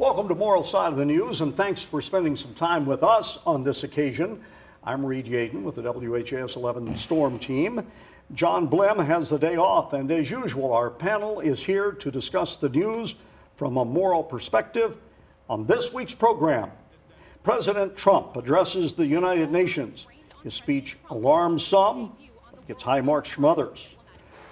Welcome to Moral Side of the News, and thanks for spending some time with us on this occasion. I'm Reed Yaden with the WHAS 11 Storm Team. John Blim has the day off, and as usual, our panel is here to discuss the news from a moral perspective. On this week's program, President Trump addresses the United Nations. His speech alarms some, but gets high marks from others.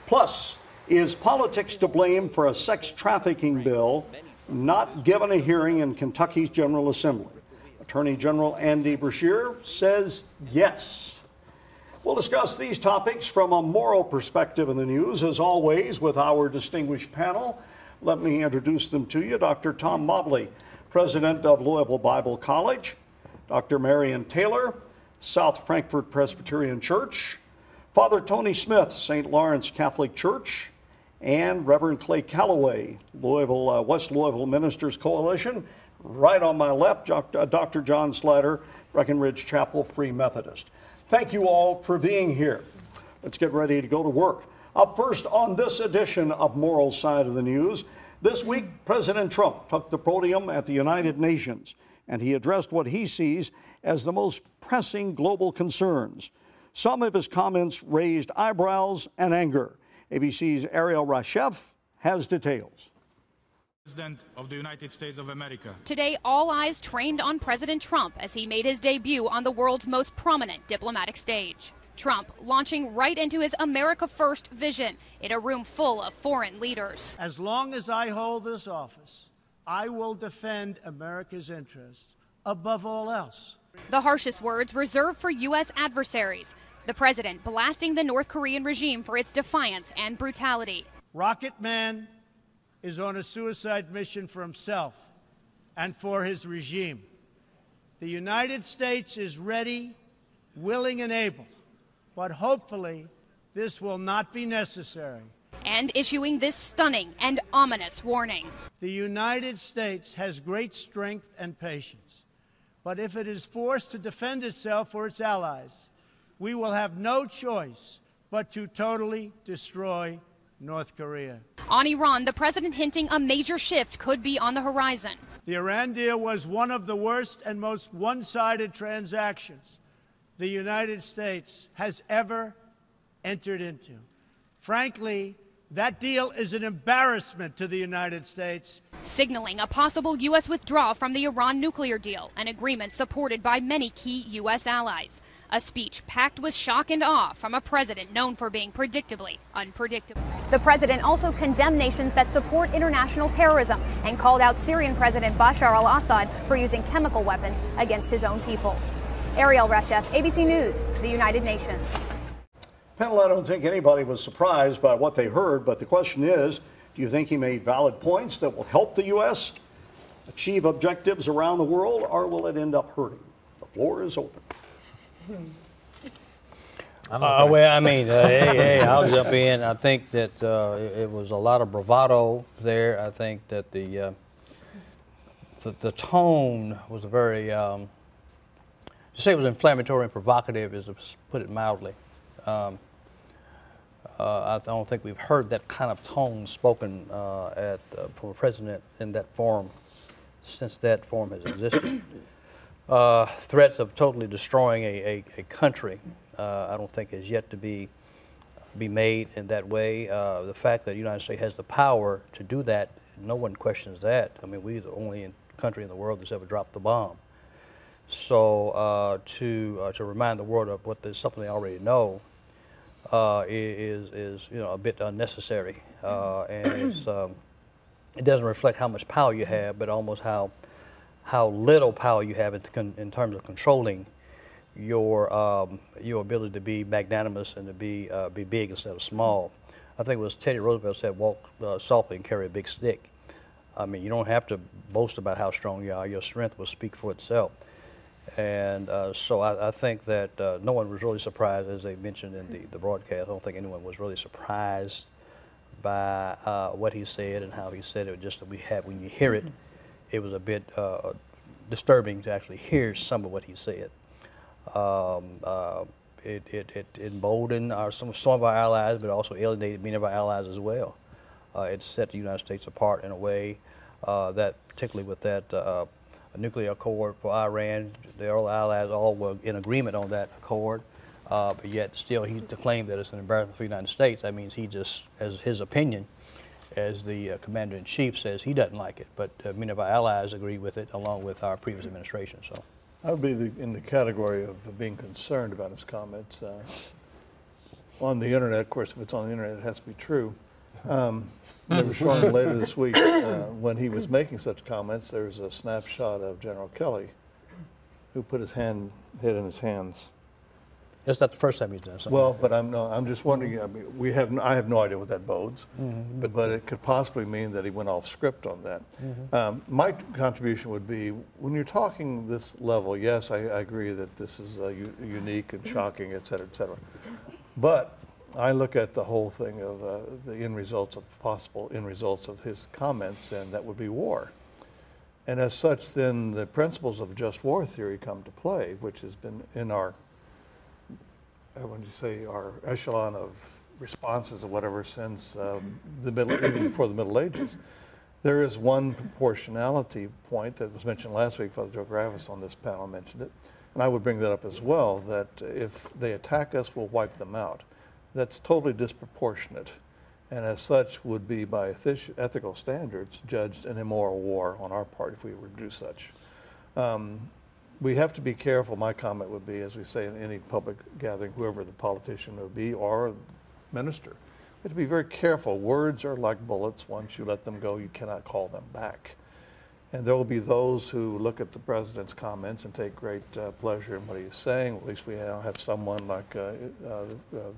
Plus, is politics to blame for a sex trafficking bill not given a hearing in Kentucky's General Assembly? Attorney General Andy Beshear says yes. We'll discuss these topics from a moral perspective in the news, as always, with our distinguished panel. Let me introduce them to you. Dr. Tom Mobley, president of Louisville Bible College. Dr. Marion Taylor, South Frankfort Presbyterian Church. Father Tony Smith, St. Lawrence Catholic Church. And Reverend Clay Calloway, West Louisville Ministers Coalition. Right on my left, Dr. John Slatter, Breckenridge Chapel Free Methodist. Thank you all for being here. Let's get ready to go to work. Up first on this edition of Moral Side of the News, this week President Trump took the podium at the United Nations, and he addressed what he sees as the most pressing global concerns. Some of his comments raised eyebrows and anger. ABC's Ariel Rashef has details. President of the United States of America. Today, all eyes trained on President Trump as he made his debut on the world's most prominent diplomatic stage. Trump launching right into his America First vision in a room full of foreign leaders. As long as I hold this office, I will defend America's interests above all else. The harshest words reserved for U.S. adversaries. The president blasting the North Korean regime for its defiance and brutality. Rocket Man is on a suicide mission for himself and for his regime. The United States is ready, willing, and able, but hopefully this will not be necessary. And issuing this stunning and ominous warning. The United States has great strength and patience, but if it is forced to defend itself or its allies, we will have no choice but to totally destroy North Korea. On Iran, the president hinting a major shift could be on the horizon. The Iran deal was one of the worst and most one-sided transactions the United States has ever entered into. Frankly, that deal is an embarrassment to the United States. Signaling a possible U.S. withdrawal from the Iran nuclear deal, an agreement supported by many key U.S. allies. A speech packed with shock and awe from a president known for being predictably unpredictable. The president also condemned nations that support international terrorism and called out Syrian President Bashar al-Assad for using chemical weapons against his own people. Ariel Reshef, ABC News, the United Nations. Panel, I don't think anybody was surprised by what they heard, but the question is, do you think he made valid points that will help the U.S. achieve objectives around the world, or will it end up hurting? The floor is open. Well, I mean, hey, I'll jump in. I think that it was a lot of bravado there. I think that the tone was very, to say it was inflammatory and provocative is to put it mildly. I don't think we've heard that kind of tone spoken from a president in that forum since that forum has existed. Threats of totally destroying a country, I don't think is yet to be made in that way. The fact that the United States has the power to do that, no one questions that. I mean, we're the only country in the world that's ever dropped the bomb. So to remind the world of something they already know is a bit unnecessary, and it doesn't reflect how much power you have, but almost how little power you have in terms of controlling your ability to be magnanimous and to be big instead of small. I think it was Teddy Roosevelt said, "Walk softly and carry a big stick." I mean, you don't have to boast about how strong you are. Your strength will speak for itself. And so I think that no one was really surprised, as they mentioned in the broadcast. I don't think anyone was really surprised by what he said and how he said it. Just that when you hear it, it was a bit disturbing to actually hear some of what he said. It emboldened some of our allies, but also alienated many of our allies as well. It set the United States apart in a way that particularly with that nuclear accord for Iran, the allies all were in agreement on that accord. But yet still to claim that it's an embarrassment for the United States, that means he just, as his opinion, as the commander-in-chief says, he doesn't like it. But many of our allies agree with it, along with our previous administration. So I would be in the category of being concerned about his comments. On the internet, of course, if it's on the internet, it has to be true. They were showing later this week, when he was making such comments, there's a snapshot of General Kelly, who put his head in his hands. that's not the first time he's done something. Well, but I'm just wondering. I mean, I have no idea what that bodes, but it could possibly mean that he went off script on that. My contribution would be, when you're talking this level, yes, I agree that this is unique and shocking, et cetera, et cetera. But I look at the whole thing of the possible end results of his comments, and that would be war. And as such, then the principles of just war theory come to play, which has been in our our echelon of responses or whatever since even before the Middle Ages. There is one proportionality point that was mentioned last week. Father Joe Gravis on this panel mentioned it, and I would bring that up as well, that if they attack us, we'll wipe them out. That's totally disproportionate, and as such would be, by ethical standards, judged an immoral war on our part if we were to do such. We have to be careful. My comment would be, as we say in any public gathering, whoever the politician would be or minister, we have to be very careful. Words are like bullets. Once you let them go, you cannot call them back. And there will be those who look at the president's comments and take great pleasure in what he's saying. At least we have someone like the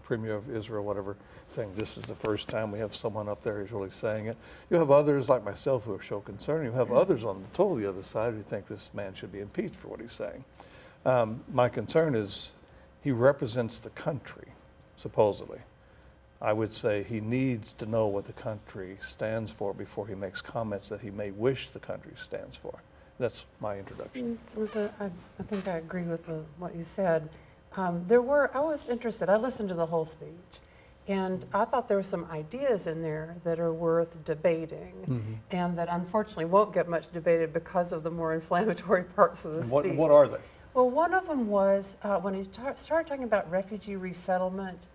Premier of Israel, whatever, saying this is the first time we have someone up there who's really saying it. You have others like myself who show concern. You have others on the totally other side who think this man should be impeached for what he's saying. My concern is he represents the country, supposedly. I would say he needs to know what the country stands for before he makes comments that he may wish the country stands for. That's my introduction. I think I agree with what you said. I was interested, I listened to the whole speech, and I thought there were some ideas in there that are worth debating, and that unfortunately won't get much debated because of the more inflammatory parts of the speech. What are they? Well, one of them was when he started talking about refugee resettlement,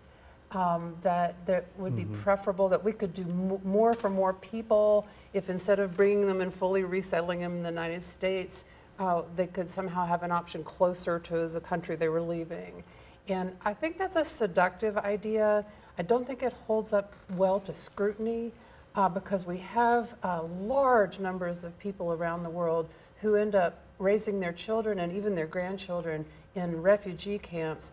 that would be preferable, that we could do more for more people if instead of bringing them and fully resettling them in the United States, they could somehow have an option closer to the country they were leaving. And I think that's a seductive idea. I don't think it holds up well to scrutiny because we have large numbers of people around the world who end up raising their children and even their grandchildren in refugee camps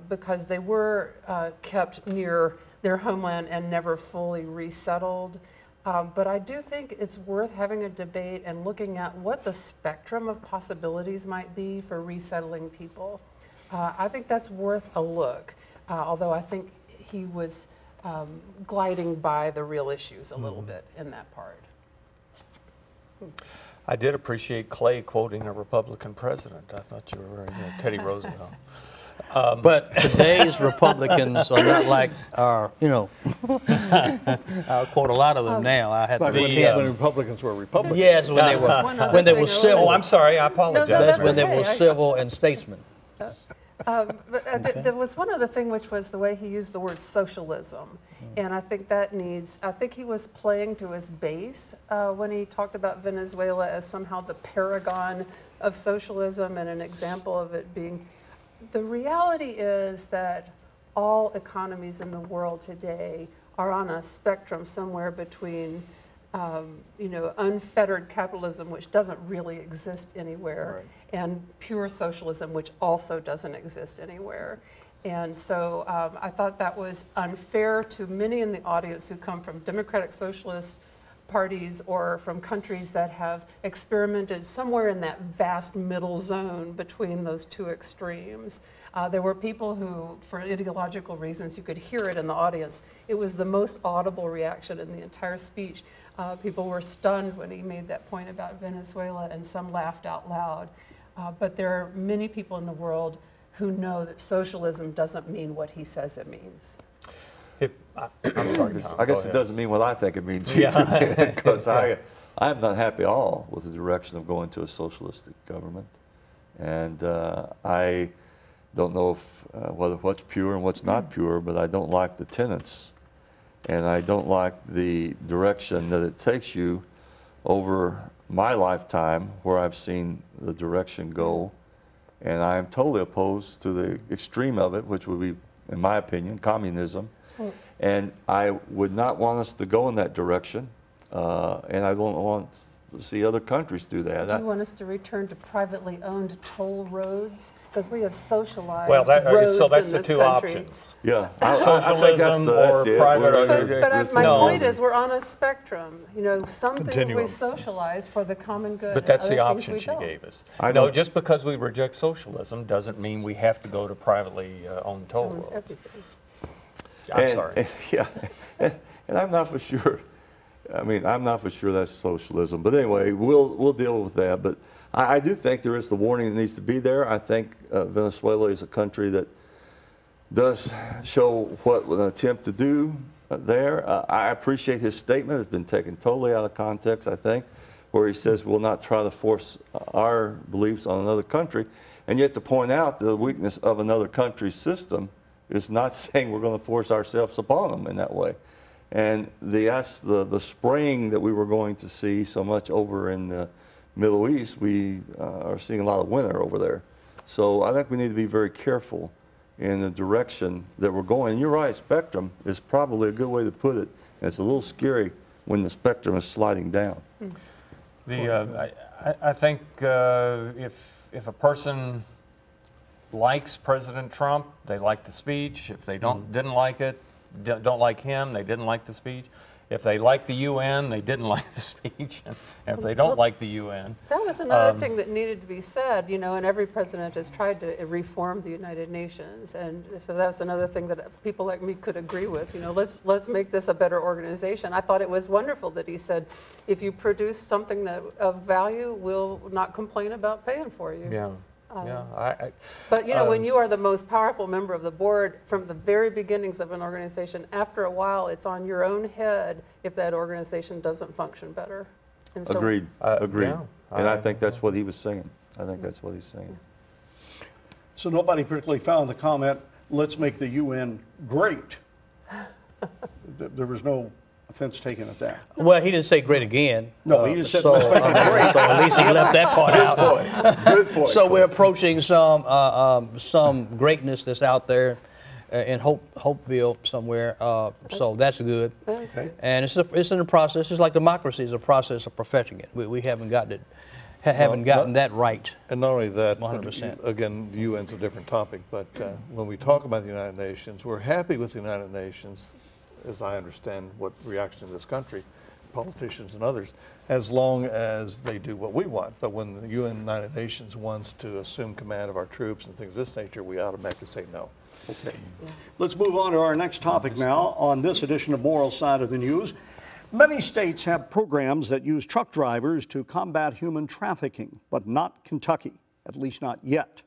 because they were kept near their homeland and never fully resettled. But I do think it's worth having a debate and looking at what the spectrum of possibilities might be for resettling people. I think that's worth a look, although I think he was gliding by the real issues a little bit in that part. I did appreciate Clay quoting a Republican president. I thought you were Teddy Roosevelt. But today's Republicans are not like our, I'll quote a lot of them now. I had Like when Republicans were Republicans. Yes, when they were civil. Oh, I'm sorry, I apologize. That's when they were civil and statesmen. There was one other thing, which was the way he used the word socialism. And I think I think he was playing to his base when he talked about Venezuela as somehow the paragon of socialism and an example of it being. The reality is that all economies in the world today are on a spectrum somewhere between unfettered capitalism, which doesn't really exist anywhere, and pure socialism, which also doesn't exist anywhere. And so I thought that was unfair to many in the audience who come from democratic socialist parties or from countries that have experimented somewhere in that vast middle zone between those two extremes. There were people who, for ideological reasons, you could hear it in the audience. It was the most audible reaction in the entire speech. People were stunned when he made that point about Venezuela, and some laughed out loud. But there are many people in the world who know that socialism doesn't mean what he says it means. I'm sorry, Tom. I guess it doesn't mean what I think it means either, because I I'm not happy at all with the direction of going to a socialistic government. And I don't know if, whether what's pure and what's not pure, but I don't like the tenets. And I don't like the direction that it takes you over my lifetime, where I've seen the direction go. And I am totally opposed to the extreme of it, which would be, in my opinion, communism. And I would not want us to go in that direction. And I don't want to see other countries do that. Do you want us to return to privately owned toll roads? Because we have socialized Well, roads so that's in the this two country. options. Yeah, I think that's or it. private. But my No. point is, we're on a spectrum. You know, some things we Continuum. socialize for the common good. But that's and the other things option we she don't. gave us. I No, don't- just because we reject socialism doesn't mean we have to go to privately owned toll On roads. everything. I'm sorry. Yeah, and I'm not for sure. I mean, I'm not for sure that's socialism. But anyway, we'll deal with that. But I do think there is the warning that needs to be there. I think Venezuela is a country that does show what an attempt to do there. I appreciate his statement. It's been taken totally out of context, I think, where he says we'll not try to force our beliefs on another country. And yet to point out the weakness of another country's system is not saying we're going to force ourselves upon them in that way. And the spraying that we were going to see so much over in the Middle East, we are seeing a lot of winter over there. So I think we need to be very careful in the direction that we're going. And you're right, spectrum is probably a good way to put it. And it's a little scary when the spectrum is sliding down. I think if a person likes President Trump, they like the speech. If they didn't like it, don't like him, they didn't like the speech. If they like the UN, they didn't like the speech. And if they don't like the UN. That was another thing that needed to be said, you know, and every president has tried to reform the United Nations. And so that's another thing that people like me could agree with. You know, let's make this a better organization. I thought it was wonderful that he said, if you produce something that of value, we'll not complain about paying for you. Yeah. But you know, when you are the most powerful member of the board from the very beginnings of an organization, after a while, it's on your own head if that organization doesn't function better. And so, Agreed. Agreed. Yeah, And I think that's what he was saying. I think that's what he's saying. So nobody particularly found the comment, let's make the UN great. There was no offense taken at that. Well, he didn't say great again. No, he just said, so, let's make it great. so at least he left that part out. Good point. So we're approaching some greatness that's out there in Hopeville somewhere. So that's good. Okay. And it's in the process. It's like democracy is a process of perfecting it. We haven't gotten it, gotten that right. And not only that, 100%. again, the UN's a different topic, but when we talk about the United Nations, we're happy with the United Nations, as I understand what reaction in this country, politicians and others, as long as they do what we want. But when the United Nations wants to assume command of our troops and things of this nature, we automatically say no. Okay. Let's move on to our next topic now on this edition of Moral Side of the News. Many states have programs that use truck drivers to combat human trafficking, but not Kentucky, at least not yet.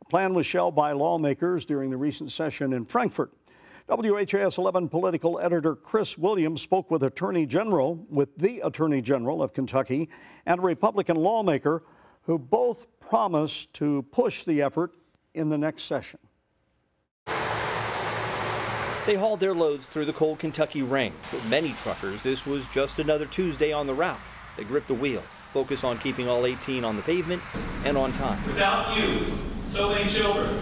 A plan was shelved by lawmakers during the recent session in Frankfurt. WHAS 11 political editor Chris Williams spoke with the Attorney General of Kentucky and a Republican lawmaker who both promised to push the effort in the next session. They hauled their loads through the cold Kentucky rain. For many truckers, this was just another Tuesday on the route. They gripped the wheel, focus on keeping all 18 on the pavement and on time. Without you, so many children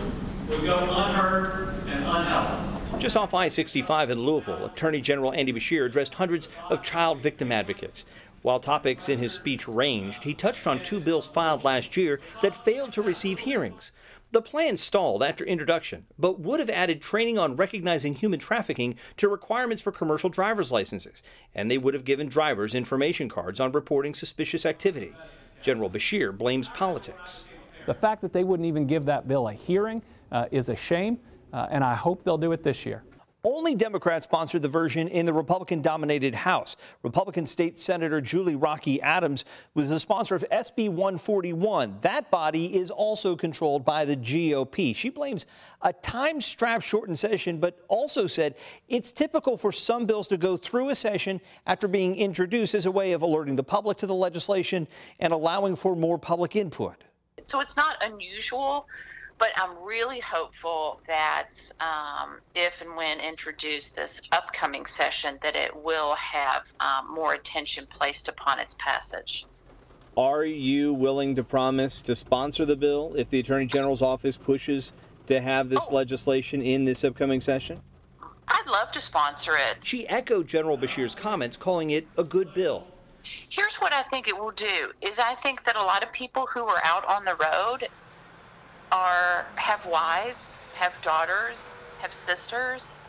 would go unheard and unhelped. Just off I-65 in Louisville, Attorney General Andy Beshear addressed hundreds of child victim advocates. While topics in his speech ranged, he touched on 2 bills filed last year that failed to receive hearings. The plan stalled after introduction, but would have added training on recognizing human trafficking to requirements for commercial driver's licenses, and they would have given drivers information cards on reporting suspicious activity. General Beshear blames politics. The fact that they wouldn't even give that bill a hearing is a shame, and I hope they'll do it this year. Only Democrats sponsored the version in the Republican-dominated House. Republican State Senator Julie Rocky Adams was the sponsor of SB 141. That body is also controlled by the GOP. She blames a time-strapped shortened session, but also said it's typical for some bills to go through a session after being introduced as a way of alerting the public to the legislation and allowing for more public input. So it's not unusual, but I'm really hopeful that if and when introduced this upcoming session, that it will have more attention placed upon its passage. Are you willing to promise to sponsor the bill if the Attorney General's office pushes to have this legislation in this upcoming session? I'd love to sponsor it. She echoed General Beshear's comments, calling it a good bill. Here's what I think it will do, is I think that a lot of people who are out on the road have wives, have daughters, have sisters.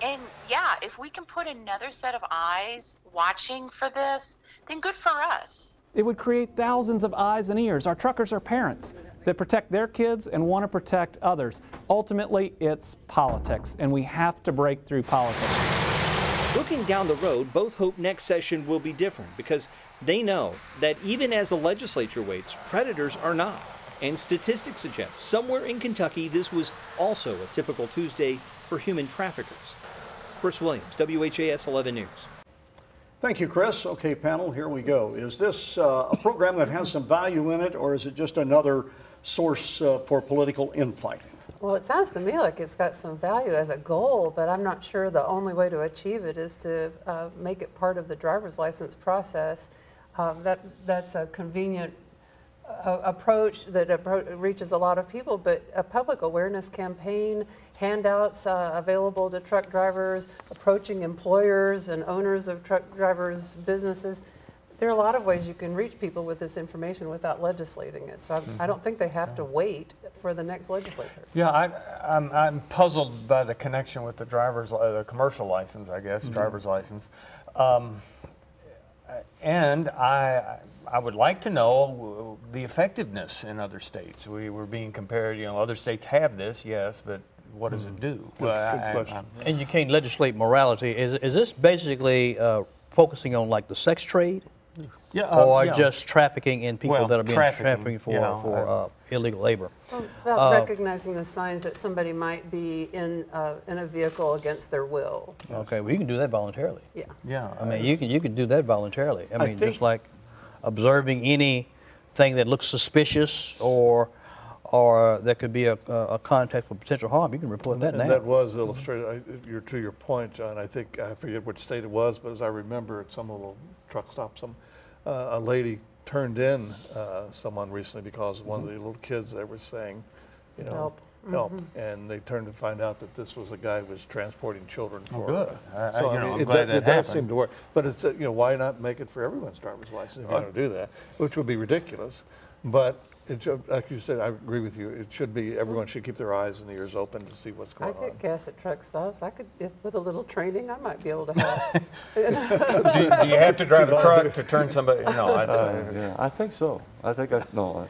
And yeah, if we can put another set of eyes watching for this, then good for us. It would create thousands of eyes and ears. Our truckers are parents that protect their kids and want to protect others. Ultimately, it's politics, and we have to break through politics. Looking down the road, both hope next session will be different because they know that even as the legislature waits, predators are not. And statistics suggest somewhere in Kentucky this was also a typical Tuesday for human traffickers. Chris Williams, WHAS 11 News. Thank you, Chris. Okay, panel, here we go. Is this a program that has some value in it, or is it just another source for political infighting? Well, it sounds to me like it's got some value as a goal, but I'm not sure the only way to achieve it is to make it part of the driver's license process. That's a convenient approach that reaches a lot of people, but a public awareness campaign, handouts available to truck drivers, approaching employers and owners of truck drivers' businesses. There are a lot of ways you can reach people with this information without legislating it. So I don't think they have to wait for the next legislature. Yeah, I'm puzzled by the connection with the the commercial license, I guess, driver's license. And I would like to know the effectiveness in other states. We were being compared, you know, other states have this, yes, but what does it do? Good question. And you can't legislate morality. Is this basically focusing on like the sex trade? Yeah, or yeah. just trafficking in people that are being trafficking for, you know, illegal labor? Well, it's about recognizing the signs that somebody might be in a vehicle against their will. Okay, well, you can do that voluntarily. Yeah. Yeah. I mean, you can do that voluntarily. I mean, just like observing anything that looks suspicious or that could be a contact for potential harm, you can report that now. And that was illustrated, to your point, John. I think, I forget which state it was, but as I remember at some little truck stop, a lady turned in someone recently because one of the little kids, they were saying, you know, help. And they turned to find out that this was a guy who was transporting children for. Good. So I mean, it does seem to work. But it's you know, why not make it for everyone's driver's license if you're going to do that, which would be ridiculous. But it should, like you said, I agree with you. It should be, everyone should keep their eyes and ears open to see what's going on. I get gas at truck stops. I could, with a little training, I might be able to help. do you have to drive a truck to turn somebody? No, yeah, I think so. I think no.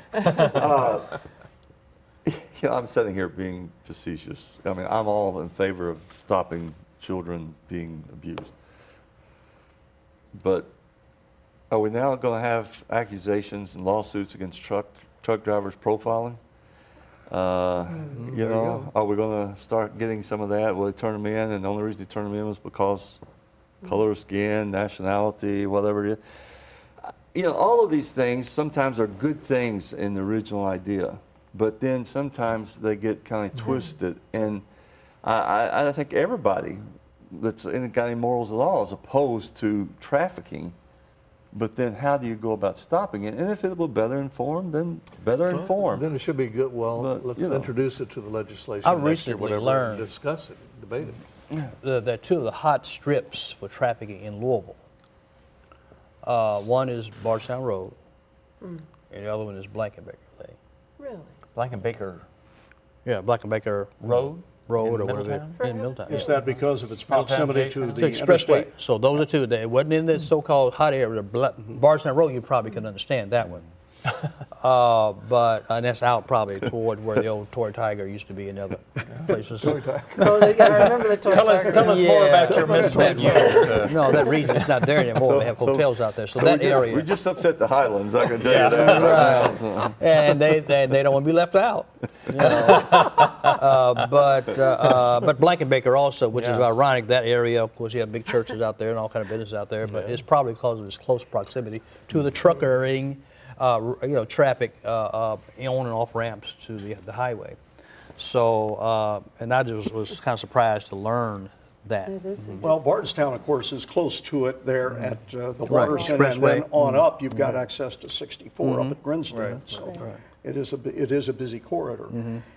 Yeah, I'm sitting here being facetious. I mean, I'm all in favor of stopping children being abused. But are we now going to have accusations and lawsuits against truck drivers profiling? You know, are we going to start getting some of that? Will they turn them in? And the only reason they turn them in was because color of skin, nationality, whatever it is. You know, all of these things sometimes are good things in the original idea, but then sometimes they get kind of twisted. And I think everybody that's got any morals at all is opposed to trafficking. But then how do you go about stopping it? And if it were better informed, then better informed. Then it should be good. Well, but, let's introduce it to the legislation I next year, recently whatever, learned and discuss it, debate it. There are two of the hot strips for trafficking in Louisville. One is Bardstown Road, and the other one is Blankenbaker Lane. Really? Blankenbaker. Yeah, Blankenbaker Road? Road In or whatever. Middletown? In Middletown. Is that because of its proximity to It's the the expressway. interstate? So those are two. It wasn't in the so-called hot area. Bardstown Road, you probably can understand that one. But and that's out probably toward where the old Toy Tiger used to be in other places. Oh, I remember the Toy Tiger. Tell us more about your misspent years. No, that region is not there anymore. They have hotels out there. So that area. We just upset the Highlands, I can tell you that. Right. And they don't want to be left out. You know. But Blankenbaker also, which is ironic, that area, of course, you have big churches out there and all kind of business out there, but it's probably because of its close proximity to the truckering, traffic on and off ramps to the highway. So, and I just was kind of surprised to learn that. Well, Bardstown, of course, is close to it there at the Waterson, and then on up, you've got access to 64 up at Grinstead. So it is a busy corridor.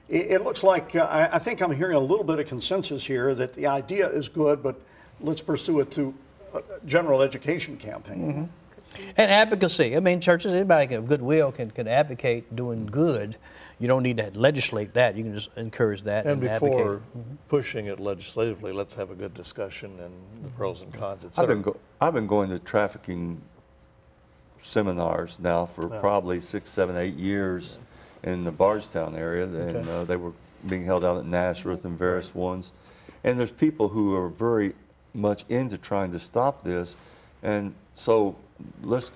It looks like I think I'm hearing a little bit of consensus here that the idea is good, but let's pursue it through a general education campaign. And advocacy. I mean, churches, anybody of goodwill can advocate doing good. You don't need to legislate that. You can just encourage that. And before pushing it legislatively, let's have a good discussion and the pros and cons, et cetera. I've been going to trafficking seminars now for probably 6, 7, 8 years in the Bardstown area, and they were being held out at Nazareth and various ones. And there's people who are very much into trying to stop this, and so let's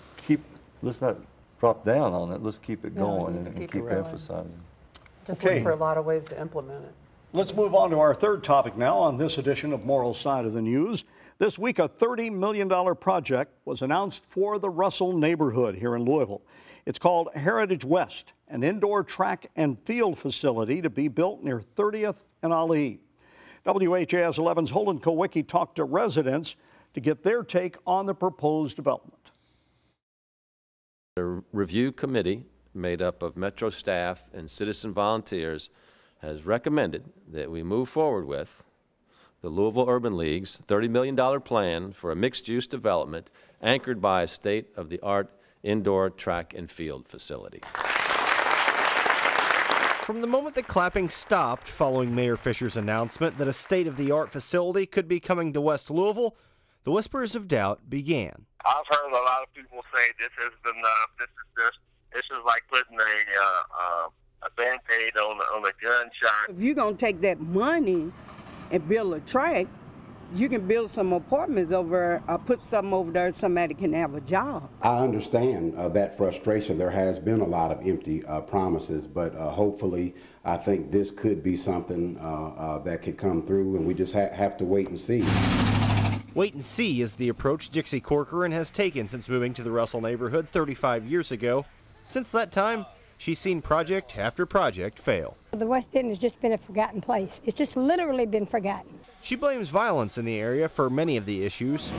not drop down on it. Let's keep it going and keep emphasizing. Just look for a lot of ways to implement it. Let's move on to our third topic now on this edition of Moral Side of the News. This week, a $30 million project was announced for the Russell neighborhood here in Louisville. It's called Heritage West, an indoor track and field facility to be built near 30th and Ali. WHAS 11's Holden Kowicki talked to residents to get their take on the proposed development. The review committee, made up of Metro staff and citizen volunteers, has recommended that we move forward with the Louisville Urban League's $30 million plan for a mixed-use development anchored by a state-of-the-art indoor track and field facility. From the moment that clapping stopped following Mayor Fisher's announcement that a state-of-the-art facility could be coming to West Louisville, the whispers of doubt began. I've heard a lot of people say this is like putting a Band-Aid on a gunshot. If you're going to take that money and build a track, you can build some apartments over or put something over there so somebody can have a job. I understand that frustration. There has been a lot of empty promises, but hopefully I think this could be something that could come through, and we just have to wait and see. Wait and see is the approach Dixie Corcoran has taken since moving to the Russell neighborhood 35 years ago. Since that time, she's seen project after project fail. The West End has just been a forgotten place. It's just literally been forgotten. She blames violence in the area for many of the issues.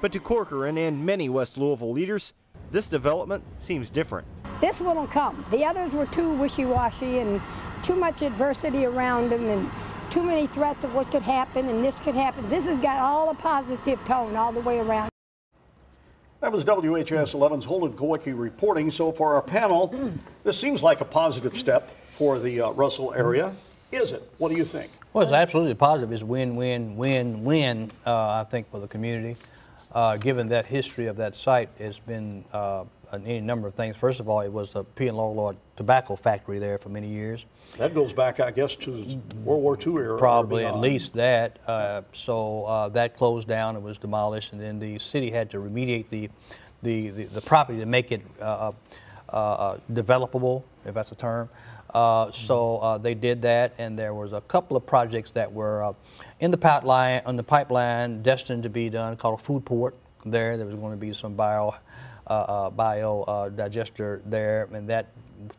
But to Corcoran and many West Louisville leaders, this development seems different. This one will come. The others were too wishy-washy and too much adversity around them and too many threats of what could happen and this could happen. This has got all a positive tone all the way around. That was WHAS 11's Holden Kowicki reporting. So for our panel, this seems like a positive step for the Russell area. Is it? What do you think? Well, it's absolutely positive. It's win-win-win-win, I think, for the community. Given that history of that site has been any number of things. First of all, it was a P and Lord tobacco factory there for many years. That goes back, I guess, to World War II era. Probably at least that. So that closed down and was demolished, and then the city had to remediate the property to make it developable, if that's a term. So they did that, and there was a couple of projects that were in the pipeline, destined to be done, called a food port there. There was going to be some bio digester there, and that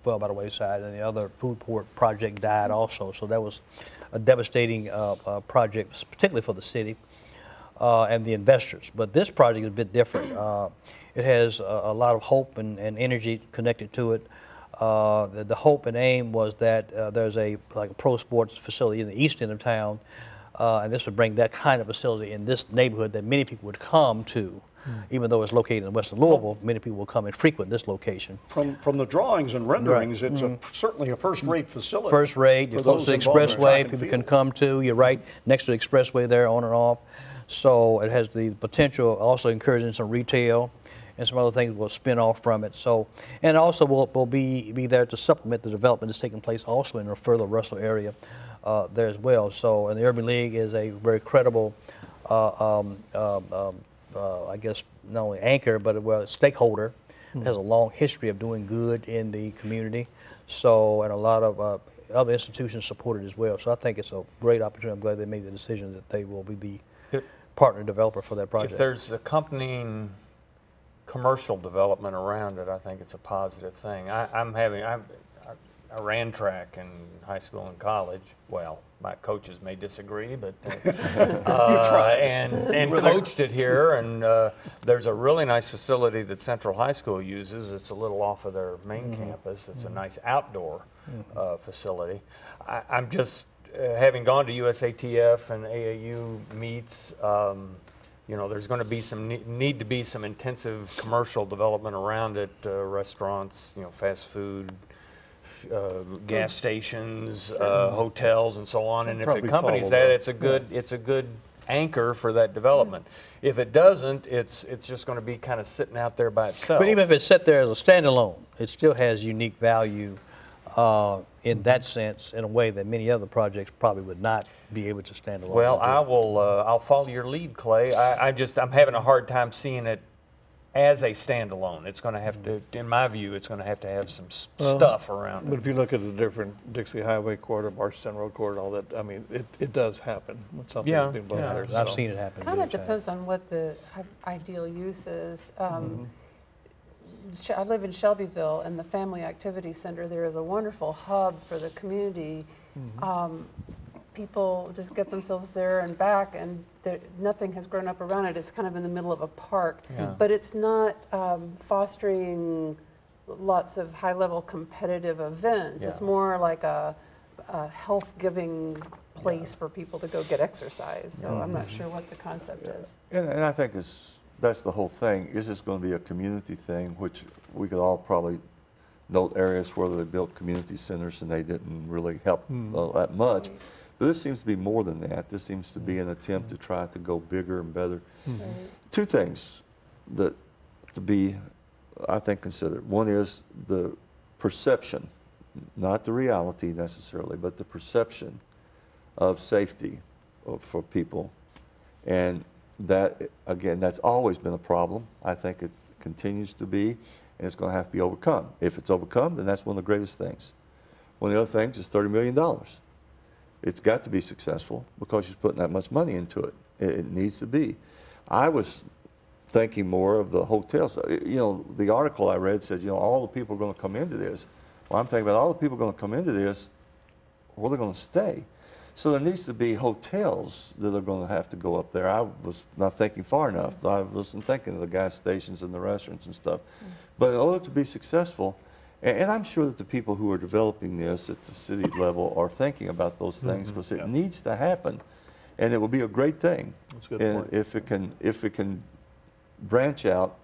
fell by the wayside, and the other food port project died also. So that was a devastating project, particularly for the city and the investors. But this project is a bit different. It has a lot of hope and energy connected to it. The hope and aim was that there's a pro sports facility in the east end of town, and this would bring that kind of facility in this neighborhood that many people would come to. Even though it's located in western Louisville, many people will come and frequent this location. From the drawings and renderings, it's certainly a first-rate facility. First rate, you're close to the expressway, people can come to. You're right next to the expressway there, on and off. So it has the potential, also encouraging some retail. and some other things will spin off from it. So, and also we'll be there to supplement the development that's taking place also in the further Russell area there as well. So, and the Urban League is a very credible, I guess, not only anchor, but a stakeholder. Has a long history of doing good in the community. So, and a lot of other institutions support it as well. So I think it's a great opportunity. I'm glad they made the decision that they will be the partner developer for that project. If there's accompanying commercial development around it, I think it's a positive thing. I ran track in high school and college. Well, my coaches may disagree, but and coached it here. And there's a really nice facility that Central High School uses. It's a little off of their main campus. It's a nice outdoor facility. I'm just having gone to USATF and AAU meets. You know, there's going to be some need to be some intensive commercial development around it. Restaurants, you know, fast food. Gas stations, hotels, and so on. And if it accompanies that, it's a good anchor for that development. If it doesn't, it's just going to be kind of sitting out there by itself. But even if it's set there as a standalone, it still has unique value in that sense, in a way that many other projects probably would not be able to stand alone. Well, I'll follow your lead, Clay. I'm having a hard time seeing it as a standalone. It's going to have to, in my view, it's going to have some stuff around it. But if you look at the different Dixie Highway corridor, Barstown Road corridor, all that, I mean, it does happen when something is being built there. I've seen it happen. Kind of depends on what the ideal use is. I live in Shelbyville, and the Family Activity Center there is a wonderful hub for the community. People just get themselves there and back, and nothing has grown up around it. It's kind of in the middle of a park, but it's not fostering lots of high-level competitive events. It's more like a health-giving place for people to go get exercise. So I'm not sure what the concept is. And I think that's the whole thing. Is this going to be a community thing, which we could all probably note areas where they built community centers and they didn't really help that much. But this seems to be more than that. This seems to be an attempt to try to go bigger and better. Two things that to be, I think, considered. One is the perception, not the reality necessarily, but the perception of safety for people. And that, again, that's always been a problem. I think it continues to be, and it's going to have to be overcome. If it's overcome, then that's one of the greatest things. One of the other things is $30 million. It's got to be successful because you're putting that much money into it. It needs to be. I was thinking more of the hotels. You know, the article I read said, you know, all the people are going to come into this. Well, I'm thinking about all the people going to come into this, where they're going to stay. So there needs to be hotels that are going to have to go up there. I was not thinking far enough. I wasn't thinking of the gas stations and the restaurants and stuff. But in order to be successful, and I'm sure that the people who are developing this at the city level are thinking about those things because it needs to happen, and it will be a great thing. That's a good point. If it can branch out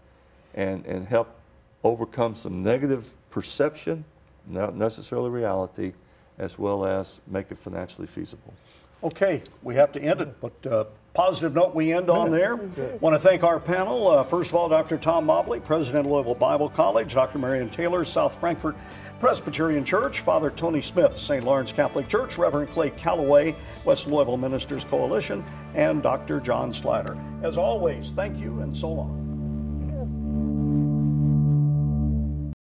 and help overcome some negative perception, not necessarily reality, as well as make it financially feasible. Okay, we have to end it, but positive note we end on there. Want to thank our panel. First of all, Dr. Tom Mobley, President of Louisville Bible College, Dr. Marion Taylor, South Frankfort Presbyterian Church, Father Tony Smith, St. Lawrence Catholic Church, Reverend Clay Calloway, West Louisville Ministers Coalition, and Dr. John Slatter. As always, thank you and so long.